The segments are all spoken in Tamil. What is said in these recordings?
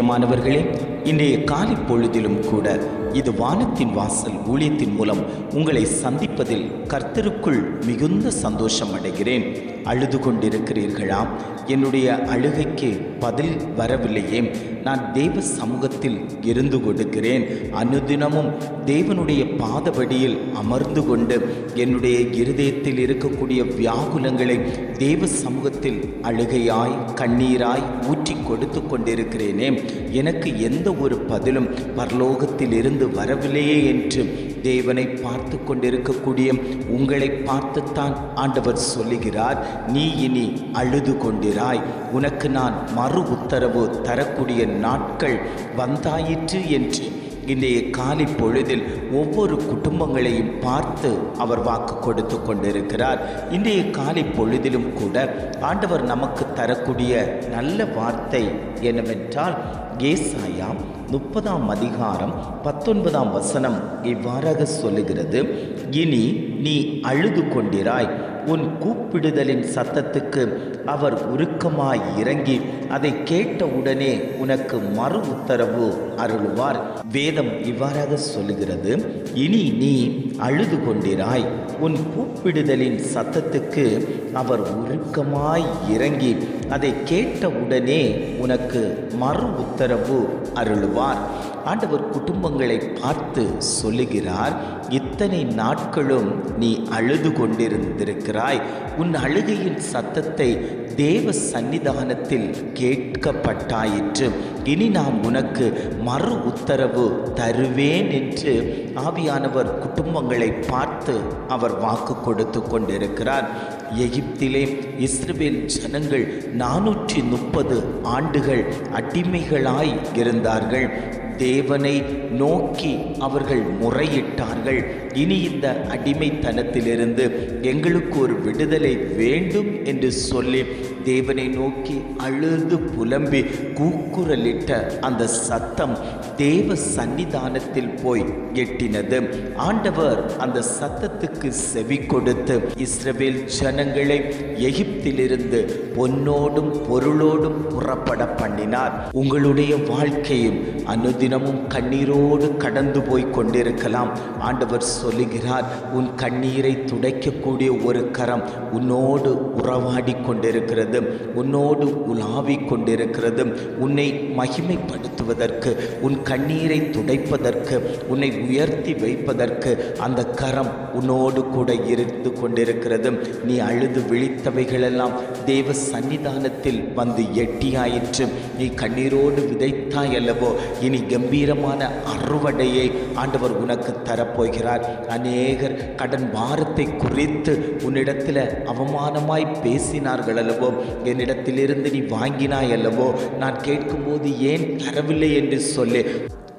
பிரியமானவர்களே, இன்றைய காலை பொழுதிலும் கூட இது வானத்தின் வாசல் ஊழியத்தின் மூலம் உங்களை சந்திப்பதில் கர்த்தருக்குள் மிகுந்த சந்தோஷம் அடைகிறேன். அழுது கொண்டிருக்கிறீர்களா? என்னுடைய அழுகைக்கு பதில் வரவில்லையே. நான் தேவ சமூகத்தில் இருந்து கொடுக்கிறேன். அனுதினமும் தேவனுடைய பாதபடியில் அமர்ந்து கொண்டு என்னுடைய இருதயத்தில் இருக்கக்கூடிய வியாகுலங்களை தேவ சமூகத்தில் அழுகையாய் கண்ணீராய் ஊற்றி கொடுத்து கொண்டிருக்கிறேனே. எனக்கு எந்த ஒரு பதிலும் பரலோகத்தில் இருந்து வரவில்லையே என்று தேவனை பார்த்து கொண்டிருக்கக்கூடிய உங்களை பார்த்துத்தான் ஆண்டவர் சொல்லுகிறார், நீ இனி அழுது கொண்டிராய், உனக்கு நான் மறு உத்தரவு தரக்கூடிய நாட்கள் வந்தாயிற்று என்று இன்றைய காலை பொழுதில் ஒவ்வொரு குடும்பங்களையும் பார்த்து அவர் வாக்கு கொடுத்து கொண்டிருக்கிறார். இன்றைய காலை பொழுதிலும் கூட ஆண்டவர் நமக்கு தரக்கூடிய நல்ல வார்த்தை என்னவென்றால், ஏசாயா 30ஆம் அதிகாரம் 19ஆம் வசனம் இவ்வாறாக சொல்லுகிறது, இனி நீ அழுது கொண்டிராய், உன் கூப்பிடுதலின் சத்தத்துக்கு அவர் உருக்கமாய் இறங்கி அதை கேட்டவுடனே உனக்கு மறு உத்தரவு அருளுவார். வேதம் இவ்வாறாக சொல்லுகிறது, இனி நீ அழுது கொண்டிராய், உன் கூப்பிடுதலின் சத்தத்துக்கு அவர் உருக்கமாய் இறங்கி அதை கேட்டவுடனே உனக்கு மறு உத்தரவு அருளுவார். ஆண்டவர் குடும்பங்களை பார்த்து சொல்லுகிறார், இத்தனை நாட்களும் நீ அழுது கொண்டிருந்திருக்கிறாய். உன் அழுகையின் சத்தத்தை தேவ சந்நிதானத்தில் கேட்கப்பட்டாயிற்று. இனி நான் உனக்கு மறு உத்தரவு தருவேன் என்று ஆவியானவர் குடும்பங்களை பார்த்து அவர் வாக்கு கொடுத்து கொண்டிருக்கிறார். எகிப்திலே இஸ்ரவேல் ஜனங்கள் 430 ஆண்டுகள் அடிமைகளாய் இருந்தார்கள். தேவனை நோக்கி அவர்கள் முறையிட்டார்கள், இனி இந்த அடிமைத்தனத்திலிருந்து எங்களுக்கு ஒரு விடுதலை வேண்டும் என்று சொல்லி தேவனை நோக்கி அழுது புலம்பி கூக்குரலிட்ட அந்த சத்தம் தேவ சந்நிதானத்தில் போய் எட்டினது. ஆண்டவர் அந்த சத்தத்துக்கு செவி கொடுத்து இஸ்ரவேல் ஜனங்களை எகிப்திலிருந்து பொன்னோடும் பொருளோடும் புறப்பட பண்ணினார். உங்களுடைய வாழ்க்கையும் அனுதினமும் கண்ணீரோடு கடந்து போய் கொண்டிருக்கலாம். ஆண்டவர் சொல்லுகிறார், உன் கண்ணீரை துடைக்கக்கூடிய ஒரு கரம் உன்னோடு உறவாடி கொண்டிருக்கிறது, உன்னோடு உலாவிக் கொண்டிருக்கிறது. உன்னை மகிமைப்படுத்துவதற்கு, உன் கண்ணீரை துடைப்பதற்கு, உன்னை உயர்த்தி வைப்பதற்கு அந்த கரம் உன்னோடு கூட இருந்து கொண்டிருக்கிறது. நீ அழுது விழித்தவைகளெல்லாம் தேவ சந்நிதானத்தில் வந்து எட்டியாயிற்று. நீ கண்ணீரோடு விதைத்தாய் அல்லவோ, இனி கம்பீரமான அறுவடையை ஆண்டவர் உனக்கு தரப்போகிறார். அநேகர் கடன் பாரத்தை குறித்து உன்னிடத்தில் அவமானமாய் பேசினார்கள் அல்லவோ, என்னிடத்திலிருந்து நீ வாங்கினாய் அல்லவோ, நான் கேட்கும்போது ஏன் தரவில்லை என்று சொல்லி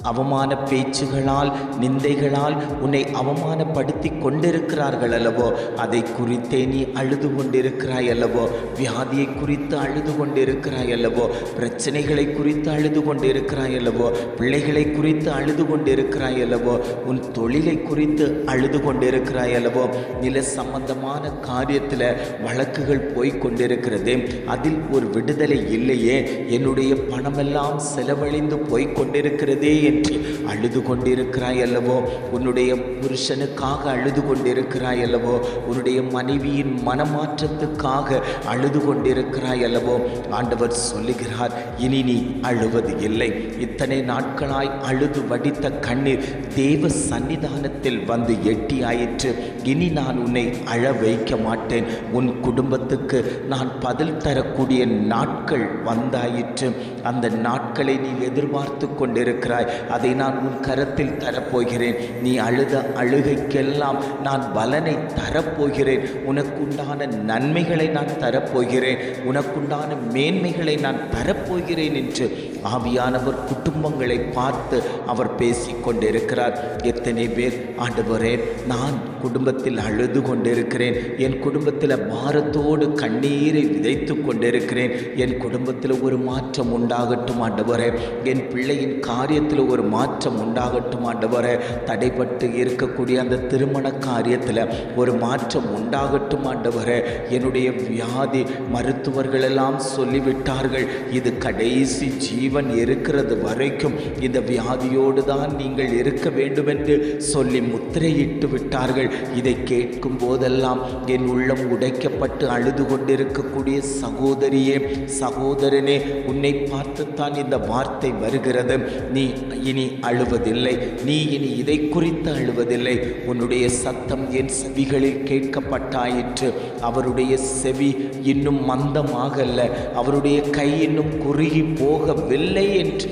அவமான பேச்சுகளால் நிந்தைகளால் உன்னை அவமானப்படுத்தி கொண்டிருக்கிறார்கள் அல்லவோ, அதை குறித்தே நீ அழுது கொண்டிருக்கிறாய் அல்லவோ, வியாதியை குறித்து அழுது கொண்டிருக்கிறாய் அல்லவோ, பிரச்சனைகளை குறித்து அழுது கொண்டிருக்கிறாய் அல்லவோ, பிள்ளைகளை குறித்து அழுது கொண்டிருக்கிறாய் அல்லவோ, உன் தொழிலை குறித்து அழுது கொண்டிருக்கிறாய் அல்லவோ, நில சம்பந்தமான காரியத்தில் வழக்குகள் போய் கொண்டிருக்கிறதே, அதில் ஒரு விடுதலை இல்லையே, என்னுடைய பணமெல்லாம் செலவழிந்து போய் கொண்டிருக்கிறதே என்று அழுது கொண்டிருக்கிறாய் அல்லவோ, உன்னுடைய புருஷனுக்காக அழுது கொண்டிருக்கிறாய் அல்லவோ, உன்னுடைய மனைவியின் மனமாற்றத்துக்காக அழுது கொண்டிருக்கிறாய் அல்லவோ, ஆண்டவர் சொல்லுகிறார், இனி நீ அழுவது இல்லை. இத்தனை நாட்களாய் அழுது வடித்த கண்ணீர் தேவ சந்நிதானத்தில் வந்து எட்டியாயிற்று. இனி நான் உன்னை அழ வைக்க மாட்டேன். உன் குடும்பத்துக்கு நான் பதில் தரக்கூடிய நாட்கள் வந்தாயிற்று. அந்த நாட்களை நீ எதிர்பார்த்து கொண்டிருக்கிறாய். அதை நான் உன் கரத்தில் தரப்போகிறேன். நீ அழுத அழுகைக்கெல்லாம் நான் பலனை தரப்போகிறேன். உனக்குண்டான நன்மைகளை நான் தரப்போகிறேன். உனக்குண்டான மேன்மைகளை நான் தரப்போகிறேன் என்று ஆவியானவர் குடும்பங்களை பார்த்து அவர் பேசிக்கொண்டிருக்கிறார். எத்தனை பேர், ஆண்டவரே, நான் குடும்பத்தில் அழுது கொண்டிருக்கிறேன், என் குடும்பத்தில் பாரத்தோடு கண்ணீரை விதைத்து கொண்டிருக்கிறேன், என் குடும்பத்தில் ஒரு மாற்றம் உண்டாகட்டும் ஆண்டவரே, என் பிள்ளையின் காரியத்தில் ஒரு மாற்றம் உண்டாகட்டும் ஆண்டவரே, தடைப்பட்டு இருக்கக்கூடிய அந்த திருமண காரியத்தில் ஒரு மாற்றம் உண்டாகட்டும் ஆண்டவரே, என்னுடைய வியாதி மருத்துவர்களெல்லாம் சொல்லிவிட்டார்கள், இது கடைசி ஜீவன் இருக்கிறது வரைக்கும் இந்த வியாதியோடு தான் நீங்கள் இருக்க வேண்டும் என்று சொல்லி முத்திரையிட்டு விட்டார்கள். இதை கேட்கும் போதெல்லாம் என் உள்ளம் உடைக்கப்பட்டு அழுது கொண்டிருக்கக்கூடிய சகோதரியே, சகோதரனே, உன்னை பார்த்துத்தான் இந்த வார்த்தை வருகிறது. நீ இனி அழுவதில்லை, நீ இனி இதை குறித்து அழுவதில்லை. உன்னுடைய சத்தம் என் செவிகளில் கேட்கப்பட்டாயிற்று. அவருடைய செவி இன்னும் மந்தமாகல்ல, அவருடைய கை இன்னும் குறுகி போகவில்லை என்று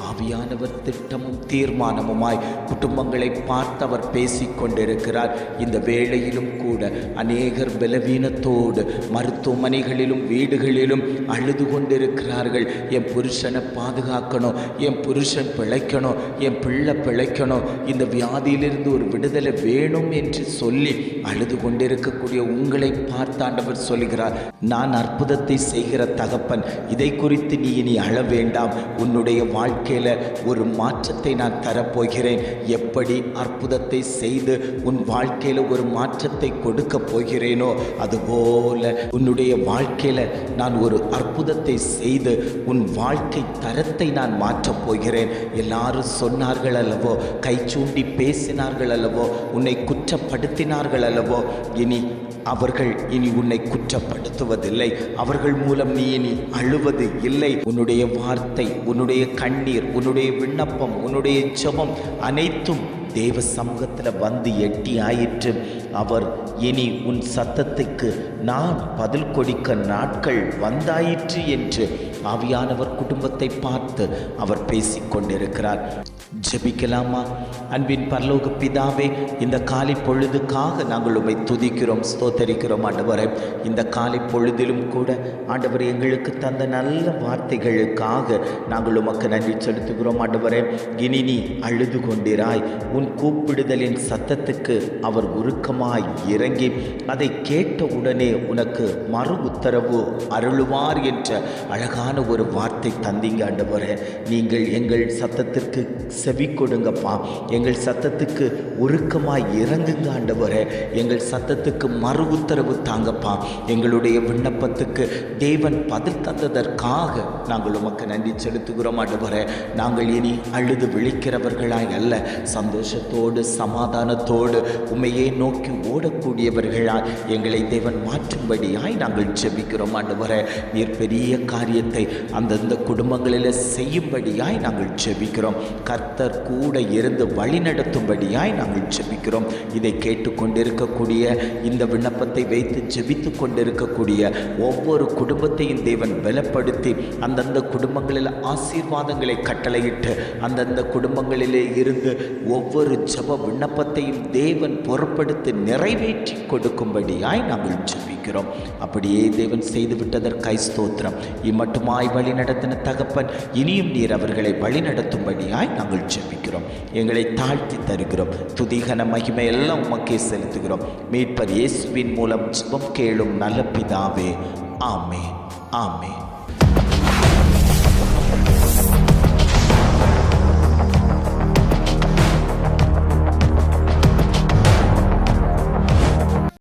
ஆவியானவர் திட்டமும் தீர்மானமுமாய் குடும்பங்களை பார்த்து அவர் பேசிக்கொண்டிருக்கிறார். இந்த வேளையிலும் கூட அநேகர் பலவீனத்தோடு மருத்துவமனைகளிலும் வீடுகளிலும் அழுது கொண்டிருக்கிறார்கள். என் புருஷனை பாதுகாக்கணும், என் புருஷன் பிழைக்கணும், என் பிள்ளை பிழைக்கணும், இந்த வியாதியிலிருந்து ஒரு விடுதலை வேணும் என்று சொல்லி அழுது கொண்டிருக்கக்கூடிய உங்களை பார்த்தாண்டவர் சொல்கிறார், நான் அற்புதத்தை செய்கிற தகப்பன், இதை குறித்து நீ இனி அழ வேண்டாம். உன்னுடைய வாழ்க்கையில் ஒரு மாற்றத்தை நான் தரப்போகிறேன். எப்படி அற்புதத்தை செய்து உன் வாழ்க்கையில் ஒரு மாற்றத்தை கொடுக்க போகிறேனோ அதுபோல உன்னுடைய வாழ்க்கையில் நான் ஒரு அற்புதத்தை செய்து உன் வாழ்க்கை தரத்தை நான் மாற்றப் போகிறேன். எல்லாரும் சொன்னார்கள் அல்லவோ, கை சூண்டி பேசினார்கள் அல்லவோ, உன்னை குற்றப்படுத்தினார்கள் அல்லவோ, அவர்கள் இனி உன்னை குற்றப்படுத்துவதில்லை. அவர்கள் மூலம் நீ இனி அழுவது இல்லை. உன்னுடைய வார்த்தை, உன்னுடைய கண்ணீர், உன்னுடைய விண்ணப்பம், உன்னுடைய ஜெபம் அனைத்தும் தேவ சமூகத்தில் வந்து எட்டி ஆயிற்று. அவர் இனி உன் சத்தத்துக்கு நான் பதில் கொடுக்க நாட்கள் வந்தாயிற்று என்று ஆவியானவர் குடும்பத்தை பார்த்து அவர் பேசிக்கொண்டிருக்கிறார். ஜெபிக்கலாமா? அன்பின் பரலோக பிதாவே, இந்த காலை பொழுதுக்காக நாங்கள் உம்மை துதிக்கிறோம், ஸ்தோத்தரிக்கிறோம். ஆண்டவரே, இந்த காலை பொழுதிலும் கூட ஆண்டவர் எங்களுக்கு தந்த நல்ல வார்த்தைகளுக்காக நாங்கள் உமக்கு நன்றி செலுத்துகிறோம். ஆண்டவரே, இனி நீ அழுது கொண்டிராய். உன் கூப்பிடுதலின் சத்தத்துக்கு அவர் உருக்கமாய் இறங்கி அதை கேட்ட உடனே உனக்கு மறு உத்தரவு அருளுவார் என்ற அழகான ஒரு வார்த்தை தந்தீங்க. ஆண்டவரே, நீங்கள் எங்கள் சத்தத்திற்கு செவி கொடுங்கப்பா, எங்கள் சத்தத்துக்கு உருக்கமாய் இறங்குங்க. ஆண்டவரே, எங்கள் சத்தத்துக்கு மறு உத்தரவு தாங்கப்பா. எங்களுடைய விண்ணப்பத்துக்கு தேவன் பதில் தந்ததற்காக நாங்கள் உமக்கு நன்றி செலுத்துகிறோம். ஆண்டவரே, நாங்கள் இனி அழுது விழிக்கிறவர்களாய் அல்ல, சந்தோஷத்தோடு சமாதானத்தோடு உம்மையே நோக்கி ஓடக்கூடியவர்களாய் எங்களை தேவன் மாற்றும்படியாய் நாங்கள் ஜெபிக்கிறோம். ஆண்டவரே, நீர் பெரிய காரியத்தை அந்தந்த குடும்பங்களில் செய்யும்படியாய் நாங்கள் ஜெபிக்கிறோம். கர்த்தர் கூட இருந்து வழி நடத்தும்படியாய் நாங்கள் ஜெபிக்கிறோம். இதை கேட்டுக்கொண்டிருக்கக்கூடிய, இந்த விண்ணப்பத்தை வைத்து ஜெபித்து கொண்டிருக்கக்கூடிய ஒவ்வொரு குடும்பத்தையும் தேவன் பலப்படுத்தி அந்தந்த குடும்பங்களில் ஆசீர்வாதங்களை கட்டளையிட்டு அந்தந்த குடும்பங்களிலே இருந்து ஒவ்வொரு ஜெப விண்ணப்பத்தையும் தேவன் பொறுப்படுத்தி நிறைவேற்றி கொடுக்கும்படியாய் நாங்கள் ஜெபிக்கிறோம். அப்படியே தேவன் செய்து விட்டதற்காய் ஸ்தோத்திரம். இம்மட்டுமாய் வழி நடத்தின தகப்பன், இனியும் நீர் அவர்களை வழி நடத்தும்படியாய் நாங்கள் ஜெபிக்கிறோம். எங்களை தாழ்த்தி தருகிறோம். துதிகன மகிமை எல்லாம் உமக்கே செலுத்துகிறோம். மீட்பர் இயேசுவின் மூலம் ஜெபம் கேளும் நல்ல பிதாவே. ஆமென், ஆமென்.